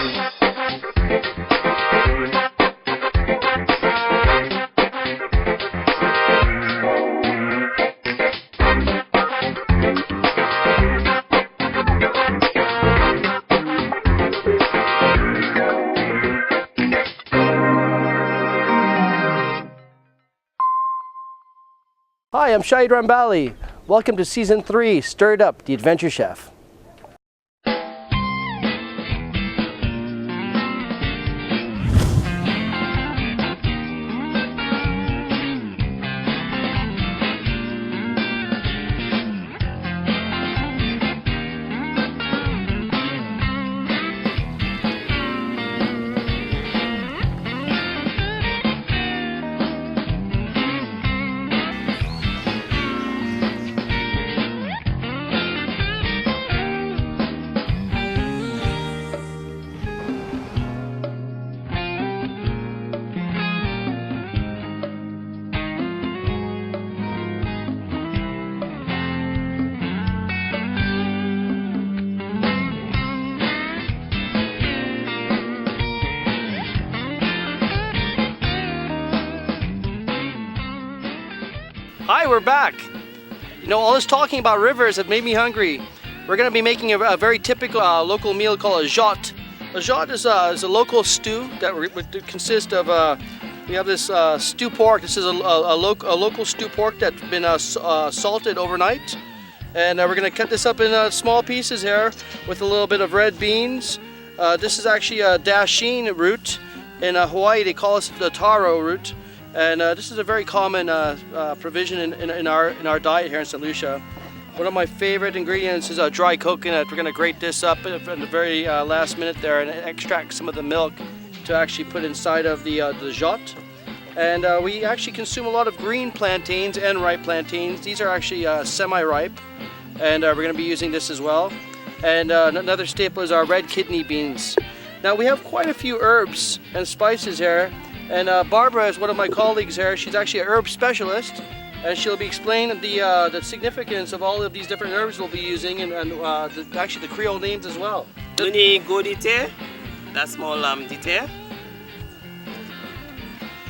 Hi, I'm Shahid Rambali. Welcome to Season 3, Stirred Up, The Adventure Chef. Hi, we're back. You know, all this talking about rivers have made me hungry. We're going to be making a very typical local meal called a jot. A jot is a local stew that would consist of, we have this stew pork. This is a local stew pork that's been salted overnight. And we're going to cut this up in small pieces here with a little bit of red beans. This is actually a dasheen root. In Hawaii, they call it the taro root. And this is a very common provision in our diet here in St. Lucia. One of my favorite ingredients is dry coconut. We're going to grate this up in the very last minute there and extract some of the milk to actually put inside of the jot. And we actually consume a lot of green plantains and ripe plantains. These are actually semi-ripe, and we're going to be using this as well. And another staple is our red kidney beans. Now we have quite a few herbs and spices here. And Barbara is one of my colleagues here. She's actually an herb specialist, and she'll be explaining the significance of all of these different herbs we'll be using, and actually the Creole names as well. Duni godite, that small dite.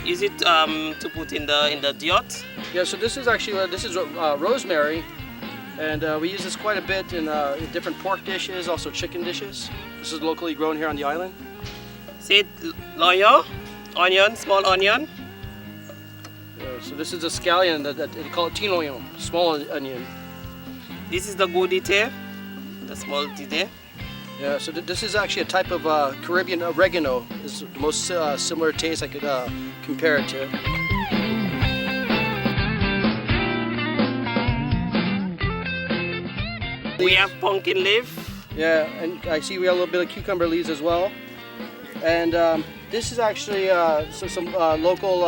Is it to put in the diot? Yeah. So this is actually rosemary, and we use this quite a bit in different pork dishes, also chicken dishes. This is locally grown here on the island. Say loyo. Onion, small onion. So this is a scallion that they call it tinoyom, small onion. This is the godite, the small dite. Yeah, so this is actually a type of Caribbean oregano. This is the most similar taste I could compare it to. We have pumpkin leaf. Yeah, and I see we have a little bit of cucumber leaves as well. And this is actually some local,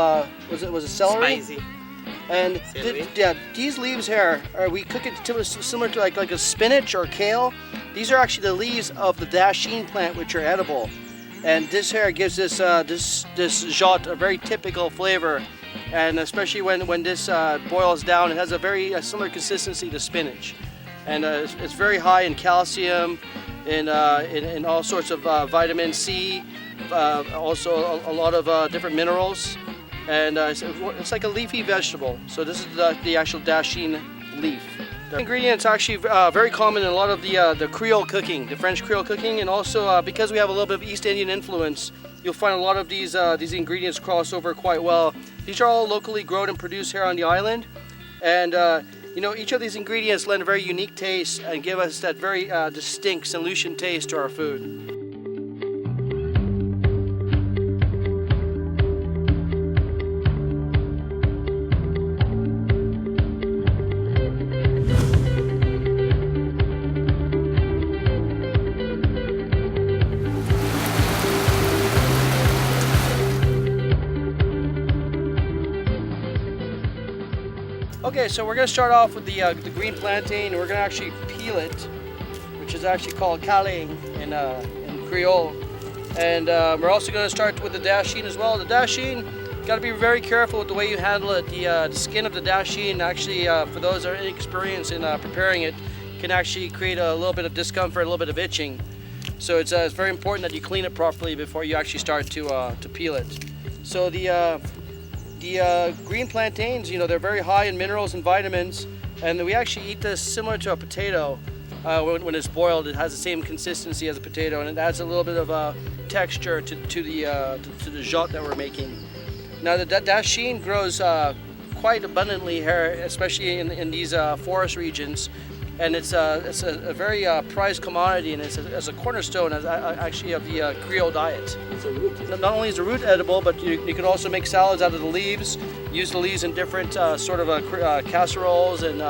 was it celery? Spicy. And these leaves here, we cook it similar to like a spinach or kale. These are actually the leaves of the dasheen plant, which are edible. And this here gives this jot a very typical flavor. And especially when this boils down, it has a very similar consistency to spinach. And it's very high in calcium, in all sorts of vitamin C, also a lot of different minerals, and it's like a leafy vegetable. So this is the actual dasheen leaf. The ingredients are actually very common in a lot of the Creole cooking, the French Creole cooking, and also because we have a little bit of East Indian influence, you'll find a lot of these ingredients cross over quite well. These are all locally grown and produced here on the island, and you know, each of these ingredients lend a very unique taste and give us that very distinct St. Lucian taste to our food. Okay, so we're going to start off with the green plantain, and we're going to actually peel it, which is actually called calais in Creole. And we're also going to start with the dasheen as well. The dasheen, got to be very careful with the way you handle it. The skin of the dasheen actually, for those that are inexperienced in preparing it, can actually create a little bit of discomfort, a little bit of itching. So it's very important that you clean it properly before you actually start to peel it. So the green plantains, you know, they're very high in minerals and vitamins, and we actually eat this similar to a potato. When it's boiled, it has the same consistency as a potato, and it adds a little bit of texture to the jotte that we're making. Now the dasheen grows quite abundantly here, especially in these forest regions, and it's a very prized commodity, and it's a cornerstone actually of the Creole diet. It's a root. Not only is the root edible, but you can also make salads out of the leaves, use the leaves in different sort of casseroles, and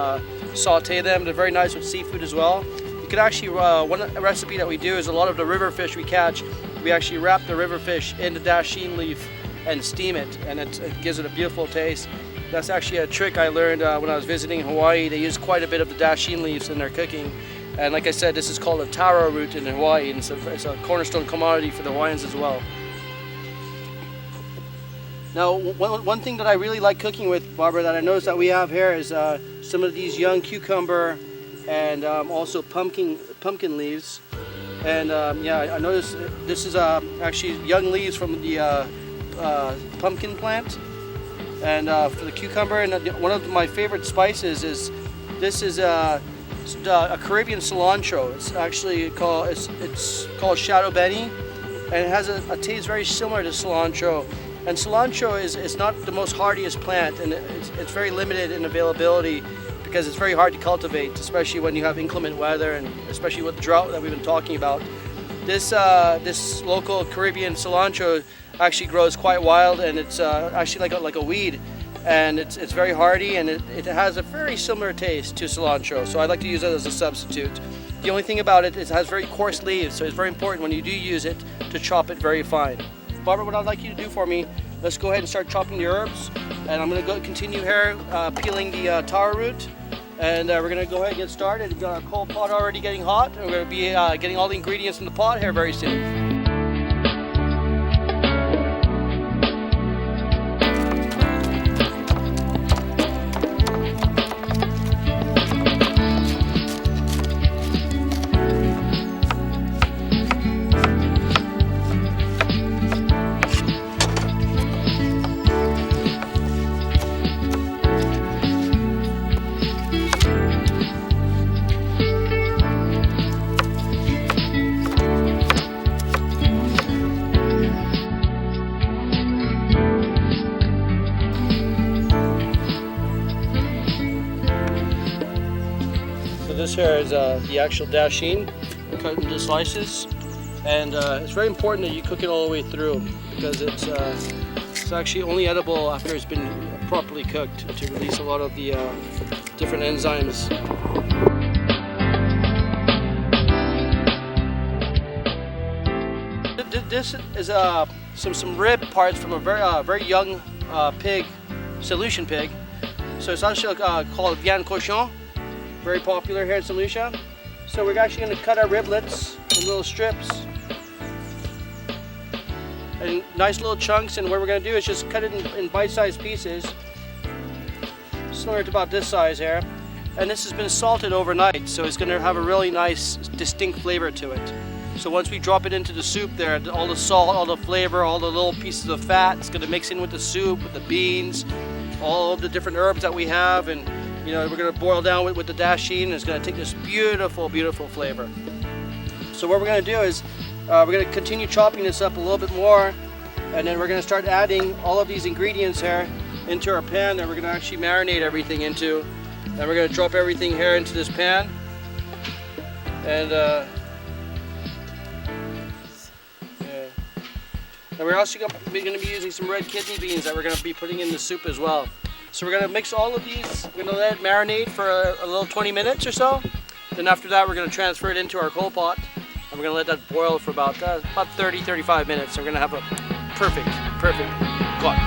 saute them. They're very nice with seafood as well. You could actually, one recipe that we do is a lot of the river fish we catch, we actually wrap the river fish in the dasheen leaf and steam it, and it gives it a beautiful taste. That's actually a trick I learned when I was visiting Hawaii. They use quite a bit of the dasheen leaves in their cooking. And like I said, this is called a taro root in Hawaii, and it's a cornerstone commodity for the Hawaiians as well. Now, one thing that I really like cooking with, Barbara, that I noticed that we have here is some of these young cucumber and also pumpkin leaves. And yeah, I noticed this is actually young leaves from the pumpkin plant. And for the cucumber, and one of my favorite spices is a Caribbean cilantro. It's actually called Shadow Benny, and it has a taste very similar to cilantro. And cilantro is not the most hardiest plant, and it's very limited in availability because it's very hard to cultivate, especially when you have inclement weather and especially with the drought that we've been talking about. This local Caribbean cilantro actually grows quite wild, and it's actually like a weed, and it's very hardy, and it has a very similar taste to cilantro, so I like to use it as a substitute. The only thing about it is it has very coarse leaves, so it's very important when you do use it to chop it very fine. Barbara, what I'd like you to do for me, let's go ahead and start chopping the herbs, and I'm going to continue here peeling the taro root, and we're going to go ahead and get started. We've got our coal pot already getting hot, and we're going to be getting all the ingredients in the pot here very soon. This here is the actual dasheen cut into slices, and it's very important that you cook it all the way through because it's actually only edible after it's been properly cooked to release a lot of the different enzymes. This is some rib parts from a very young pig, solution pig. So it's actually called viande cochon. Very popular here in St. Lucia. So we're actually going to cut our riblets in little strips and nice little chunks, and what we're going to do is just cut it in bite-sized pieces similar to about this size here, and this has been salted overnight, so it's going to have a really nice distinct flavor to it. So once we drop it into the soup there, all the salt, all the flavor, all the little pieces of fat, it's going to mix in with the soup, with the beans, all of the different herbs that we have, and you know, we're going to boil down with the dasheen, and it's going to take this beautiful, beautiful flavor. So what we're going to do is we're going to continue chopping this up a little bit more, and then we're going to start adding all of these ingredients here into our pan that we're going to actually marinate everything into. And we're going to drop everything here into this pan. And we're also going to be using some red kidney beans that we're going to be putting in the soup as well. So we're going to mix all of these, we're going to let it marinate for a little 20 minutes or so. Then after that we're going to transfer it into our coal pot, and we're going to let that boil for about 30-35 minutes. So we're going to have a perfect pot.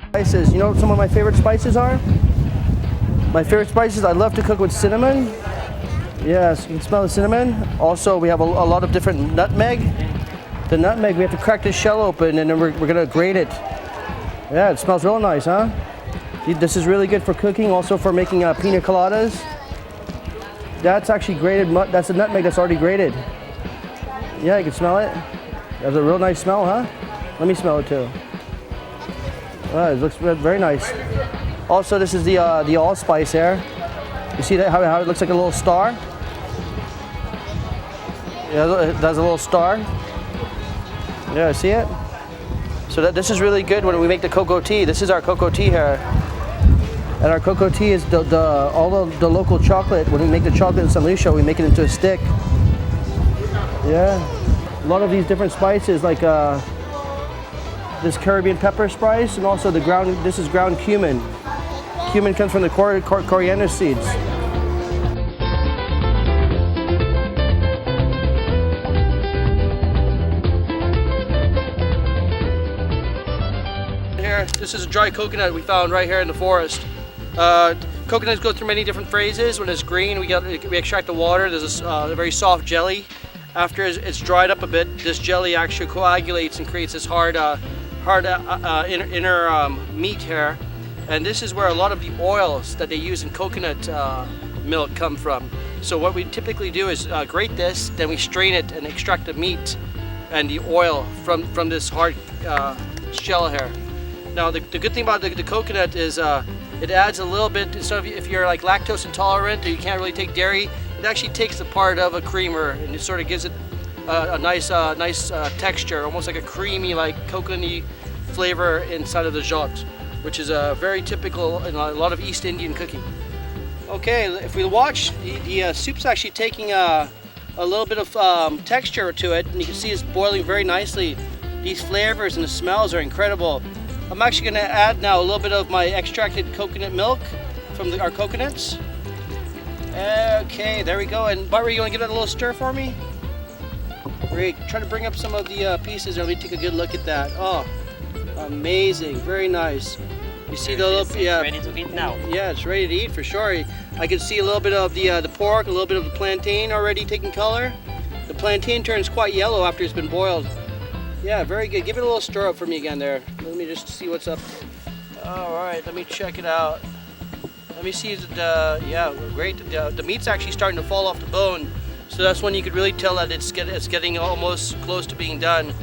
Spices, you know what some of my favorite spices are? My favorite spices, I love to cook with cinnamon. Yes, you can smell the cinnamon. Also, we have a lot of different nutmeg. The nutmeg, we have to crack the shell open, and then we're going to grate it. Yeah, it smells real nice, huh? This is really good for cooking, also for making pina coladas. That's actually grated, that's a nutmeg that's already grated. Yeah, you can smell it. It has a real nice smell, huh? Let me smell it too. It looks very nice. Also, this is the allspice here. You see that, how it looks like a little star? Yeah, it does a little star. Yeah, see it? So this is really good when we make the cocoa tea. This is our cocoa tea here. And our cocoa tea is all the local chocolate. When we make the chocolate in St. Lucia, we make it into a stick. Yeah. A lot of these different spices, like this Caribbean pepper spice, and also this is ground cumin. Cumin comes from the coriander seeds. Here, this is a dry coconut we found right here in the forest. Coconuts go through many different phases. When it's green, we extract the water. There's a very soft jelly. After it's dried up a bit, this jelly actually coagulates and creates this hard inner meat here. And this is where a lot of the oils that they use in coconut milk come from. So what we typically do is grate this, then we strain it and extract the meat and the oil from this hard shell here. Now the good thing about the coconut is it adds a little bit, so if you're like lactose intolerant or you can't really take dairy, it actually takes the part of a creamer and it sort of gives it a nice texture, almost like a creamy, like coconutty flavor inside of the jotte, which is very typical in a lot of East Indian cooking. Okay, if we watch, the soup's actually taking a little bit of texture to it, and you can see it's boiling very nicely. These flavors and the smells are incredible. I'm actually going to add now a little bit of my extracted coconut milk from our coconuts. Okay, there we go. And Barbara, you want to give that a little stir for me? Great. Try to bring up some of the pieces. Let me take a good look at that. Oh, amazing. Very nice. You see the little, it's ready to eat now. Yeah, it's ready to eat for sure. I can see a little bit of the pork, a little bit of the plantain already taking color. The plantain turns quite yellow after it's been boiled. Yeah, very good. Give it a little stir up for me again there. Let me just see what's up. All right, let me check it out. Let me see yeah, great. The meat's actually starting to fall off the bone. So that's when you could really tell that it's getting almost close to being done.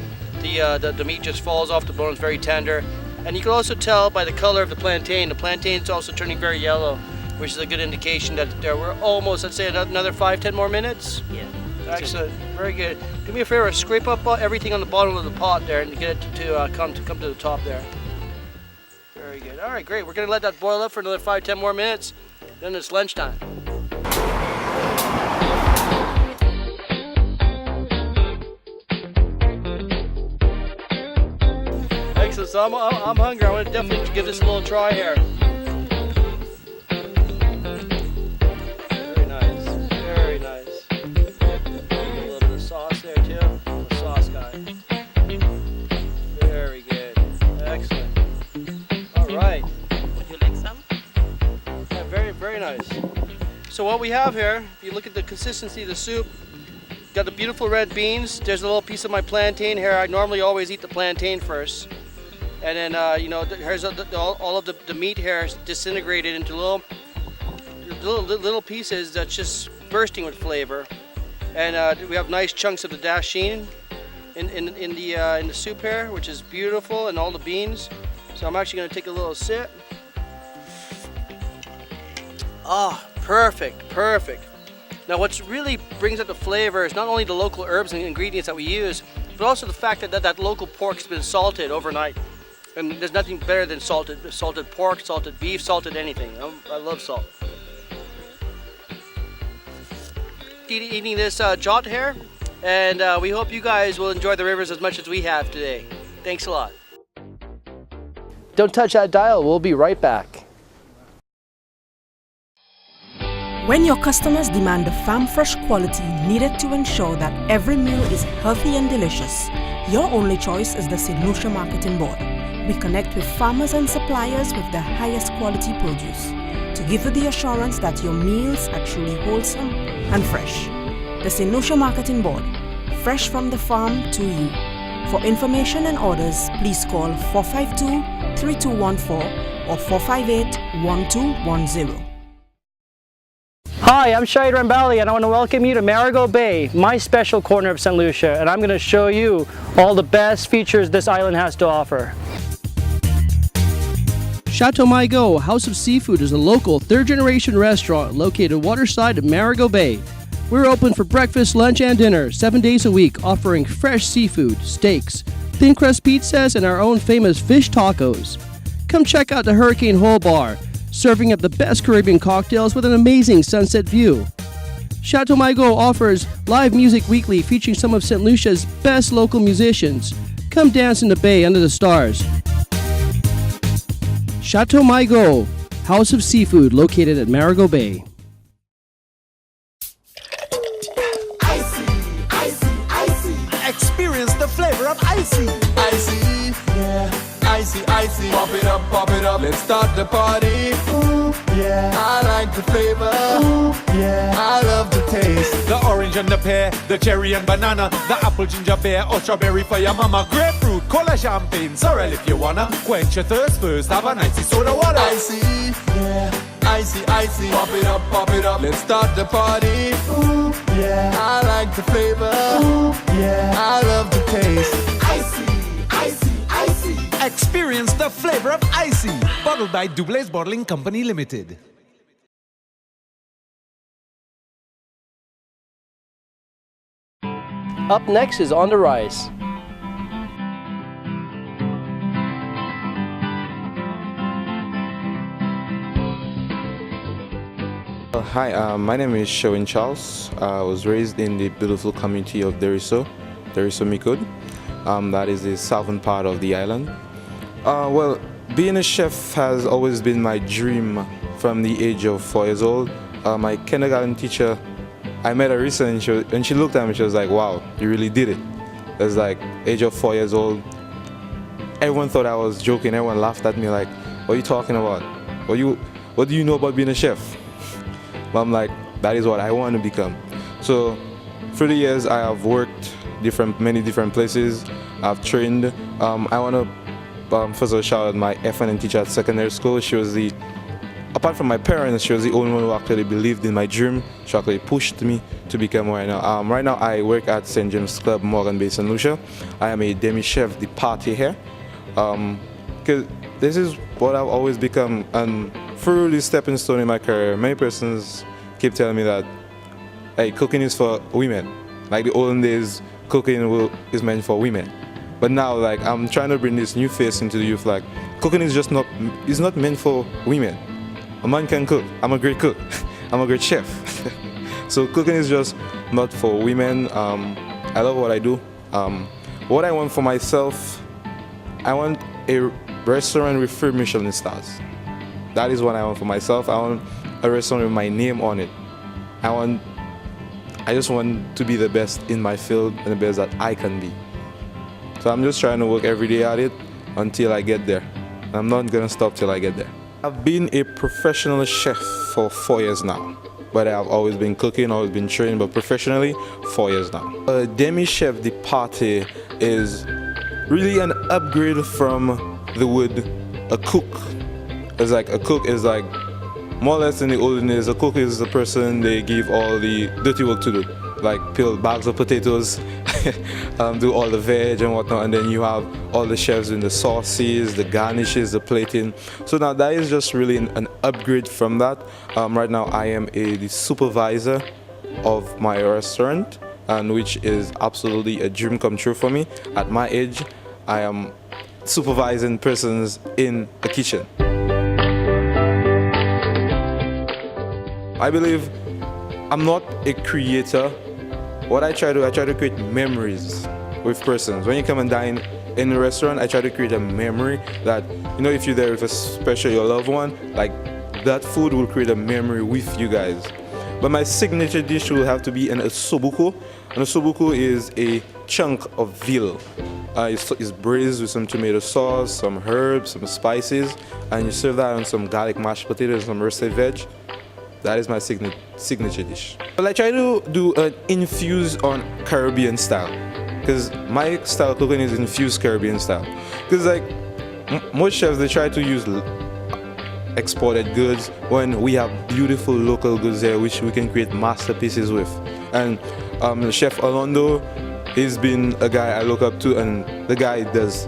The meat just falls off the bone, it's very tender. And you can also tell by the color of the plantain. The plantain's also turning very yellow, which is a good indication that we're almost, let's say, another 5-10 more minutes. Yeah. Excellent, very good. Do me a favor, scrape up everything on the bottom of the pot there and get it to come to the top there. Very good. All right, great. We're gonna let that boil up for another 5-10 more minutes. Then it's lunchtime. Excellent. So I'm hungry. I want to definitely give this a little try here. Very nice. Very nice. A little bit of sauce there too. I'm a sauce guy. Very good. Excellent. All right. Would you like some? Yeah, very, very nice. So what we have here, if you look at the consistency of the soup, got the beautiful red beans. There's a little piece of my plantain here. I normally always eat the plantain first. And then, you know, here's all of the meat here is disintegrated into little pieces that's just bursting with flavor. And we have nice chunks of the dasheen in the soup here, which is beautiful, and all the beans. So I'm actually going to take a little sip. Oh, perfect, perfect. Now what really brings out the flavor is not only the local herbs and ingredients that we use, but also the fact that local pork's been salted overnight. And there's nothing better than salted pork, salted beef, salted anything. I love salt. Eating this jotte here, and we hope you guys will enjoy the rivers as much as we have today. Thanks a lot. Don't touch that dial. We'll be right back. When your customers demand the farm fresh quality needed to ensure that every meal is healthy and delicious, your only choice is the St. Lucia Marketing Board. We connect with farmers and suppliers with the highest quality produce to give you the assurance that your meals are truly wholesome and fresh. The St. Lucia Marketing Board, fresh from the farm to you. For information and orders, please call 3214 or 458-1210. Hi, I'm Shahid Rambali and I want to welcome you to Marigot Bay, my special corner of St. Lucia, and I'm going to show you all the best features this island has to offer. Chateau Marigot House of Seafood is a local third-generation restaurant located waterside of Marigot Bay. We're open for breakfast, lunch, and dinner 7 days a week, offering fresh seafood, steaks, thin crust pizzas, and our own famous fish tacos. Come check out the Hurricane Hole Bar, serving up the best Caribbean cocktails with an amazing sunset view. Chateau Marigot offers live music weekly featuring some of St. Lucia's best local musicians. Come dance in the bay under the stars. Chateau Marigot, House of Seafood, located at Marigot Bay. Experience the flavor of icy. Icy, yeah. Icy, icy. Pop it up, let's start the party. Ooh, yeah. I like the flavor. Ooh, yeah. I love the taste. The orange and the pear, the cherry and banana, the apple, ginger beer, or strawberry for your mama. Grapefruit, cola, champagne, sorrel if you wanna. Quench your thirst first, have an icy soda water. Icy, yeah. Icy, icy. Pop it up, let's start the party. Ooh, yeah. I like the flavor. Ooh, yeah. I love the taste. Icy, icy, icy. Experience the flavor of icy. Bottled by Dublaze Bottling Company Limited. Up next is On the Rise. Hi, my name is Sherwin Charles. I was raised in the beautiful community of Deriso Mikud. That is the southern part of the island. Well, being a chef has always been my dream from the age of 4 years old. My kindergarten teacher, I met her recently and she looked at me and she was like, wow, you really did it. It was like age of 4 years old. Everyone thought I was joking. Everyone laughed at me like, what are you talking about? What do you know about being a chef? But I'm like, that is what I want to become. So through the years, I have worked many different places. I've trained. I want to first of all shout out my FNN teacher at secondary school. She was apart from my parents, she was the only one who actually believed in my dream. She actually pushed me to become where I am. Right now, I work at St. James Club, Morgan Bay, St. Lucia. I am a demi-chef de partie here. Because this is what I've always become. And through this stepping stone in my career, many persons keep telling me that, hey, cooking is for women. Like the olden days, cooking is meant for women. But now, like, I'm trying to bring this new face into the youth. Like, cooking is just not meant for women. A man can cook. I'm a great cook. I'm a great chef. So cooking is just not for women. I love what I do. What I want for myself, I want a restaurant with 3 Michelin stars. That is what I want for myself. I want a restaurant with my name on it. I just want to be the best in my field and the best that I can be. So I'm just trying to work every day at it until I get there. I'm not gonna stop till I get there. I've been a professional chef for 4 years now. But I've always been cooking, always been trained, but professionally 4 years now. A demi-chef de partie is really an upgrade from the word a cook. It's like a cook is like more or less in the olden days, a cook is the person they give all the dirty work to do, like peel bags of potatoes, do all the veg and whatnot, and then you have all the chefs doing the sauces, the garnishes, the plating. So now that is just really an upgrade from that. Right now I am the supervisor of my restaurant, and which is absolutely a dream come true for me. At my age, I am supervising persons in a kitchen. I believe I'm not a creator. What I try to create memories with persons. When you come and dine in a restaurant, I try to create a memory that, you know, if you're there with especially your loved one, like that food will create a memory with you guys. But my signature dish will have to be an osobuco. An osobuco is a chunk of veal. It's braised with some tomato sauce, some herbs, some spices, and you serve that on some garlic mashed potatoes, some roasted veg. That is my signature dish. Well, I try to do an infuse on Caribbean style, because my style of cooking is infused Caribbean style. Because like most chefs, they try to use exported goods when we have beautiful local goods here which we can create masterpieces with. And Chef Orlando, he's been a guy I look up to, and the guy does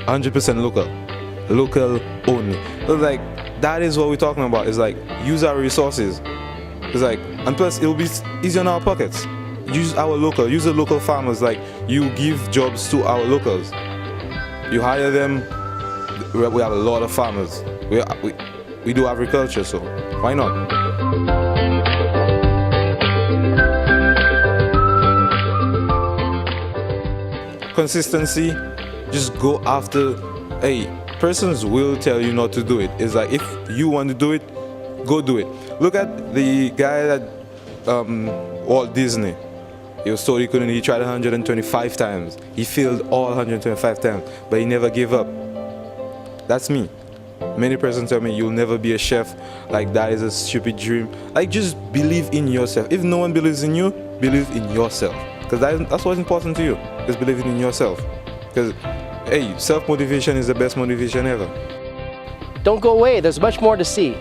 100% local only. So like, that is what we're talking about. It's like, use our resources. It's like, and plus it'll be easy on our pockets. Use the local farmers. Like, you give jobs to our locals. You hire them. We have a lot of farmers. We do agriculture, so why not? Consistency, just go after. Persons will tell you not to do it. It's like, if you want to do it, go do it. Look at the guy that Walt Disney. He was told he couldn't. He tried 125 times. He failed all 125 times, but he never gave up. That's me. Many persons tell me you'll never be a chef. Like, that is a stupid dream. Like, just believe in yourself. If no one believes in you, believe in yourself. Because that's what's important to you, is believing in yourself. Because, self-motivation is the best motivation ever. Don't go away, there's much more to see.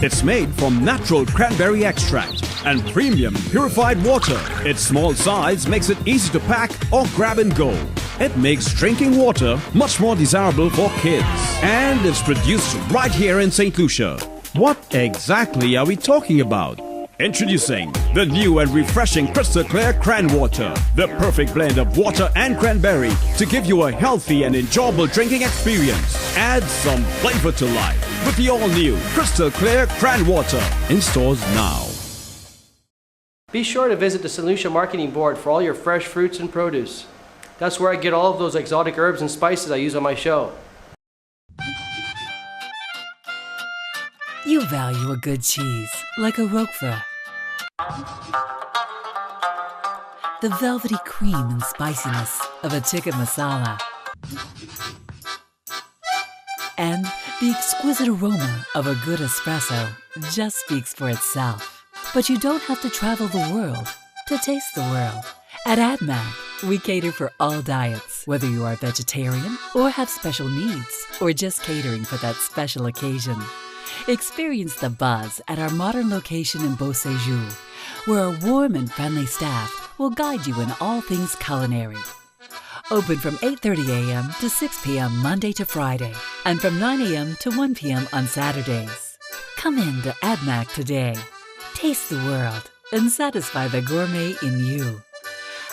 It's made from natural cranberry extract and premium purified water. Its small size makes it easy to pack or grab and go. It makes drinking water much more desirable for kids. And it's produced right here in St. Lucia. What exactly are we talking about? Introducing the new and refreshing Crystal Clear Cran Water. The perfect blend of water and cranberry to give you a healthy and enjoyable drinking experience. Add some flavor to life with the all-new Crystal Clear Cran Water. In stores now. Be sure to visit the St. Lucia Marketing Board for all your fresh fruits and produce. That's where I get all of those exotic herbs and spices I use on my show. You value a good cheese, like a Roquefort. The velvety cream and spiciness of a tikka masala. And the exquisite aroma of a good espresso just speaks for itself. But you don't have to travel the world to taste the world. At AdMac, we cater for all diets, whether you are vegetarian or have special needs, or just catering for that special occasion. Experience the buzz at our modern location in Beauséjour, where our warm and friendly staff will guide you in all things culinary. Open from 8:30 a.m. to 6 p.m. Monday to Friday, and from 9 a.m. to 1 p.m. on Saturdays. Come in to AdMac today. Taste the world and satisfy the gourmet in you.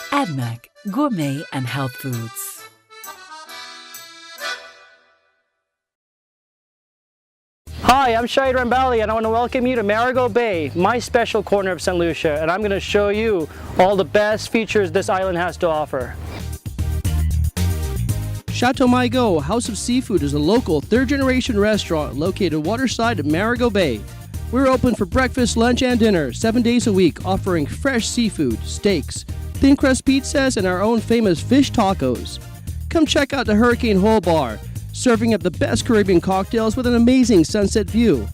AdMac, gourmet and health foods. Hi, I'm Shahid Rambali, and I want to welcome you to Marigot Bay, my special corner of St. Lucia, and I'm going to show you all the best features this island has to offer. Chateau Marigot House of Seafood is a local third-generation restaurant located waterside of Marigot Bay. We're open for breakfast, lunch, and dinner 7 days a week, offering fresh seafood, steaks, thin crust pizzas, and our own famous fish tacos. Come check out the Hurricane Hole Bar, serving up the best Caribbean cocktails with an amazing sunset view.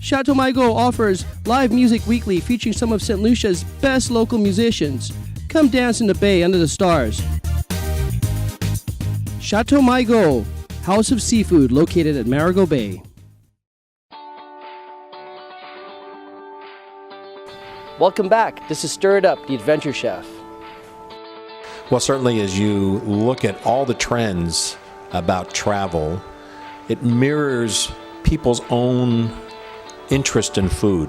Chateau Marigot offers live music weekly featuring some of St. Lucia's best local musicians. Come dance in the bay under the stars. Chateau Marigot, House of Seafood, located at Marigot Bay. Welcome back. This is Stir It Up, the Adventure Chef. Well, certainly as you look at all the trends about travel, it mirrors people's own interest in food.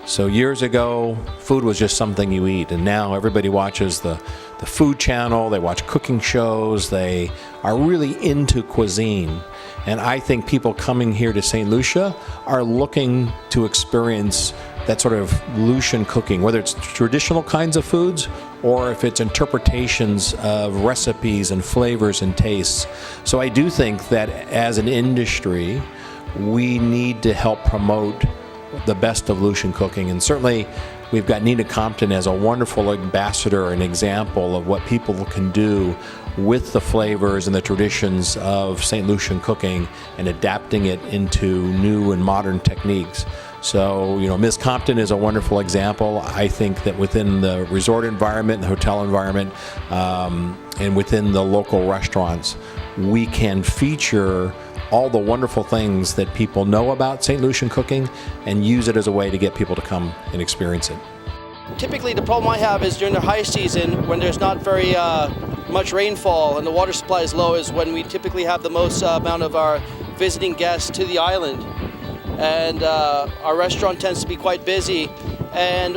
So years ago, food was just something you eat, and now everybody watches the food channel, they watch cooking shows, they are really into cuisine. And I think people coming here to St. Lucia are looking to experience that sort of Lucian cooking, whether it's traditional kinds of foods or if it's interpretations of recipes and flavors and tastes. So I do think that as an industry, we need to help promote the best of Lucian cooking. And certainly we've got Nina Compton as a wonderful ambassador and example of what people can do with the flavors and the traditions of St. Lucian cooking and adapting it into new and modern techniques. So, Miss Compton is a wonderful example. I think that within the resort environment, the hotel environment, and within the local restaurants, we can feature all the wonderful things that people know about St. Lucian cooking and use it as a way to get people to come and experience it. Typically, the problem I have is during the high season when there's not very much rainfall and the water supply is low is when we typically have the most amount of our visiting guests to the island. And our restaurant tends to be quite busy. And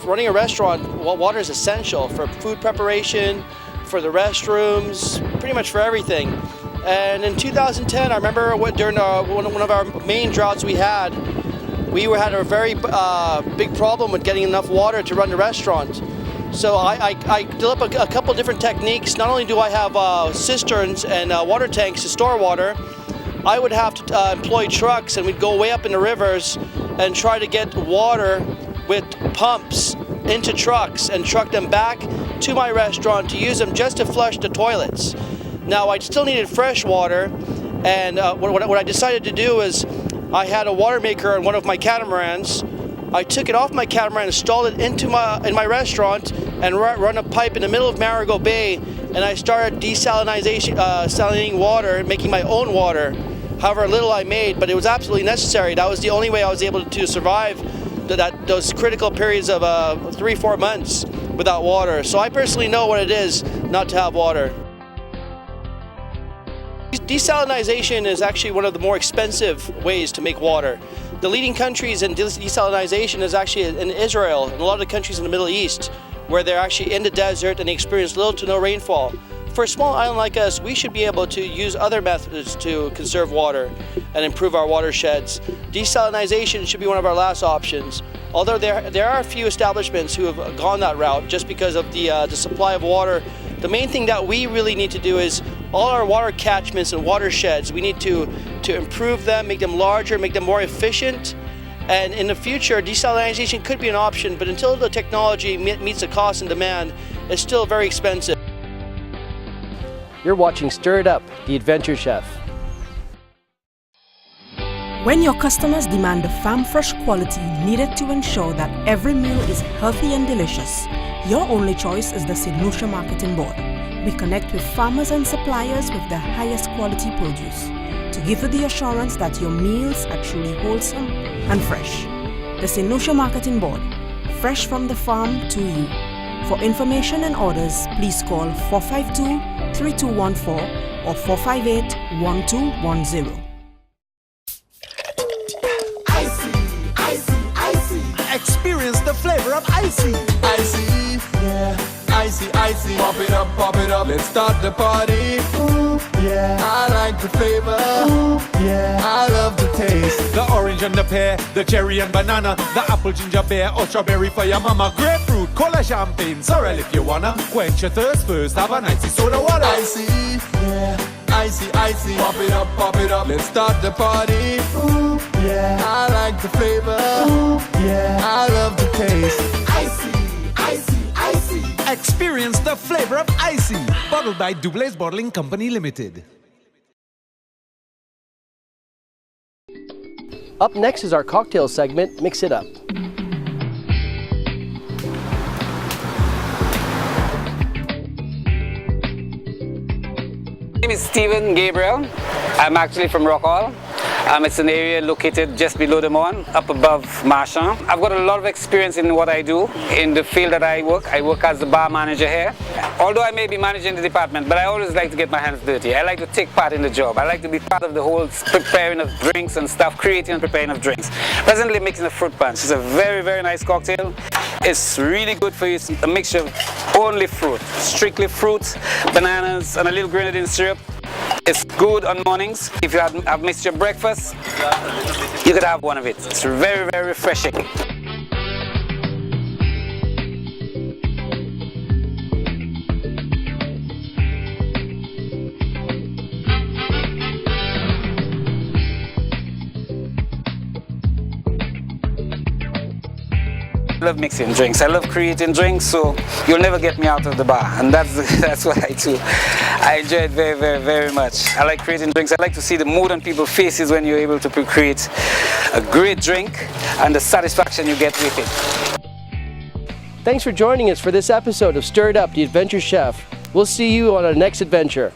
running a restaurant, water is essential for food preparation, for the restrooms, pretty much for everything. And in 2010, I remember during one of our main droughts we had a very big problem with getting enough water to run the restaurant. So I developed a couple different techniques. Not only do I have cisterns and water tanks to store water, I would have to employ trucks, and we'd go way up in the rivers and try to get water with pumps into trucks and truck them back to my restaurant to use them just to flush the toilets. Now, I still needed fresh water, and what I decided to do is I had a water maker on one of my catamarans. I took it off my catamaran, installed it in my restaurant, and run a pipe in the middle of Marigot Bay, and I started desalinating water and making my own water, however little I made, but it was absolutely necessary. That was the only way I was able to survive those critical periods of 3-4 months without water. So I personally know what it is not to have water. Desalinization is actually one of the more expensive ways to make water. The leading countries in desalinization is actually in Israel and a lot of the countries in the Middle East, where they're actually in the desert and they experience little to no rainfall. For a small island like us, we should be able to use other methods to conserve water and improve our watersheds. Desalinization should be one of our last options. Although there are a few establishments who have gone that route just because of the supply of water, the main thing that we really need to do is all our water catchments and watersheds, we need to improve them, make them larger, make them more efficient. And in the future, desalinization could be an option, but until the technology meets the cost and demand, it's still very expensive. You're watching Stir It Up, The Adventure Chef. When your customers demand the farm fresh quality needed to ensure that every meal is healthy and delicious, your only choice is the St. Lucia Marketing Board. We connect with farmers and suppliers with the highest quality produce to give you the assurance that your meals are truly wholesome and fresh. The St. Lucia Marketing Board, fresh from the farm to you. For information and orders, please call 452-3214 or 458-1210. Experience the flavor of icy. Icy, yeah. Icy, icy. Pop it up. Let's start the party. Ooh, yeah. I like the flavor. Ooh, yeah. I love the taste. The orange and the pear, the cherry and banana, the apple, ginger beer, or strawberry for your mama. Grapefruit, cola, champagne, sorrel if you wanna. Quench your thirst first, have an icy soda water. Icy, yeah. Icy, icy. Pop it up. Let's start the party. Ooh, yeah. I like the flavor. Ooh, yeah. I love the taste. Icy, icy, icy. Experience the flavor of icy. Bottled by Dublaze Bottling Company Limited. Up next is our cocktail segment, Mix It Up. My name is Stephen Gabriel. I'm actually from Rockall. It's an area located just below the Mon, up above Marchand. I've got a lot of experience in what I do. In the field that I work as the bar manager here. Although I may be managing the department, but I always like to get my hands dirty. I like to take part in the job. I like to be part of the whole preparing of drinks and stuff, creating and preparing of drinks. Presently mixing a fruit punch. It's a very, very nice cocktail. It's really good for you. It's a mixture of only fruit, strictly fruit, bananas, and a little grenadine syrup. It's good on mornings. If you have missed your breakfast, you could have one of it. It's very, very refreshing. I love mixing drinks. I love creating drinks, so you'll never get me out of the bar, and that's what I do. I enjoy it very, very, very much. I like creating drinks. I like to see the mood on people's faces when you're able to create a great drink and the satisfaction you get with it. Thanks for joining us for this episode of Stir It Up, the Adventure Chef. We'll see you on our next adventure.